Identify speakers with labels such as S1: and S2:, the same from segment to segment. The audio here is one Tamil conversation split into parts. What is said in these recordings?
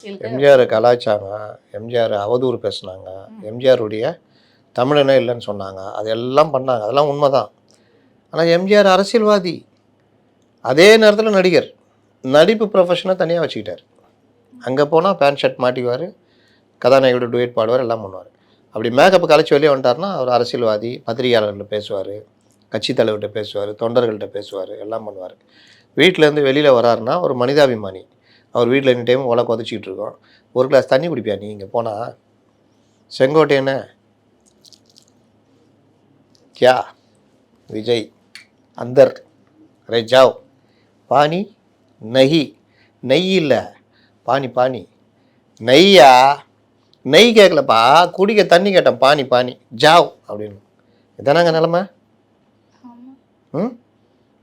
S1: எம்ஜிஆர் கலாய்ச்சாங்க, எம்ஜிஆர் அவதூறு பேசுனாங்க, எம்ஜிஆருடைய தமிழனே இல்லைன்னு சொன்னாங்க, அதெல்லாம் பண்ணாங்க, அதெல்லாம் உண்மைதான். ஆனால் எம்ஜிஆர் அரசியல்வாதி, அதே நேரத்தில் நடிகர், நடிப்பு ப்ரொஃபஷனை தனியாக வச்சுக்கிட்டார். அங்கே போனால் பேண்ட் ஷர்ட் மாட்டிக்குவார், கதாநாயகோட டுவேட் பாடுவார், எல்லாம் பண்ணுவார். அப்படி மேக்கப் கலைச்சி வெளியே வந்துட்டார்னா அவர் அரசியல்வாதி, பத்திரிகையாளர்கிட்ட பேசுவார், கட்சி தலைவர்கிட்ட பேசுவார், தொண்டர்கள்ட்ட பேசுவார், எல்லாம் பண்ணுவார். வீட்டிலேருந்து வெளியில் வராருன்னா ஒரு மனிதாபிமானி. அவர் வீட்டில் எனி டைம் உலக கொதிச்சிக்கிட்டு இருக்கோம். ஒரு கிளாஸ் தண்ணி குடிப்பியா நீ இங்கே போனால்? செங்கோட்டையன கியா விஜய் அந்தர் அரே ஜாவ் பானி நஹி, நெய் இல்லை பானி, பானி நெய்யா, நெய் கேட்கலப்பா, குடிக்க தண்ணி கேட்டேன், பானி பானி ஜாவ் அப்படின்னு. இதானாங்க நிலமை.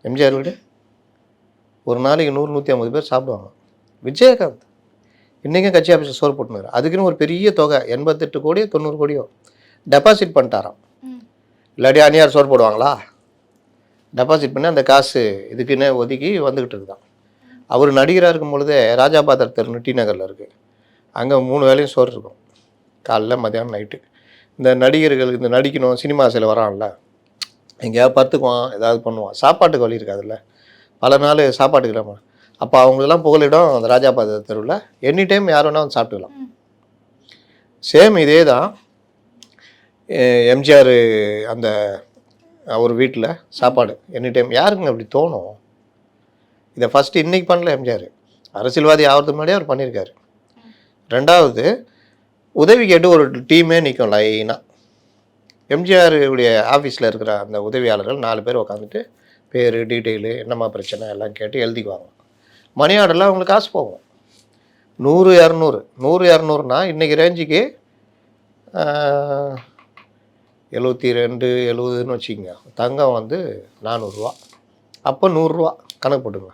S1: எம்ஜிஆர் வீடு ஒரு நாளைக்கு 100-150 பேர் சாப்பிடுவாங்க. விஜயகாந்த் இன்றைக்கும் கட்சி ஆஃபீஸில் சோறு போட்டுனார். அதுக்குன்னு ஒரு பெரிய தொகை 88 கோடியோ 90 கோடியோ டெபாசிட் பண்ணிட்டாராம். இல்லாட்டி அணியார் சோறு போடுவாங்களா? டெபாசிட் பண்ணி அந்த காசு இதுக்குன்னு ஒதுக்கி வந்துக்கிட்டு இருக்குதான். அவர் நடிகராக இருக்கும் பொழுதே ராஜாபாதர் தெரு டி நகரில் இருக்குது, அங்கே 3 வேளையும் சோறு இருக்கும், காலைல மதியானம் நைட்டு. இந்த நடிகர்கள் இந்த நடிக்கணும் சினிமாஸில் வரான்ல, எங்கேயாவது பத்துக்குவான், ஏதாவது பண்ணுவான், சாப்பாட்டுக்கு வழி இருக்காதுல்ல, பல நாள் சாப்பாட்டுக்கு இல்லாமல். அப்போ அவங்களெல்லாம் புகலிடம் அந்த ராஜாபாத தெருவில் எனி டைம் யார் வேணால் வந்து சாப்பிட்டுக்கலாம். சேம் இதே தான் எம்ஜிஆர் அந்த அவர் வீட்டில் சாப்பாடு எனி டைம். யாருக்குங்க அப்படி தோணும்? இதை ஃபஸ்ட்டு இன்றைக்கி பண்ணல எம்ஜிஆர், அரசியல்வாதி ஆகிறதுக்கு முன்னாடியே அவர் பண்ணியிருக்காரு. ரெண்டாவது, உதவி கேட்டு ஒரு டீமே நிற்கும் லைனாக. எம்ஜிஆருடைய ஆஃபீஸில் இருக்கிற அந்த உதவியாளர்கள் 4 பேர் உட்காந்துட்டு பேர் டீட்டெயிலு என்னம்மா பிரச்சனை எல்லாம் கேட்டு எழுதிக்குவாங்க. மணி ஆர்டரில் அவங்களுக்கு காசு போகும் 100-200. 100-200னா இன்றைக்கி ரேஞ்சுக்கு 72-70ன்னு வச்சுக்கோங்க. தங்கம் வந்து 400 ரூபா, அப்போ 100 ரூபா கணக்கு போட்டுங்க.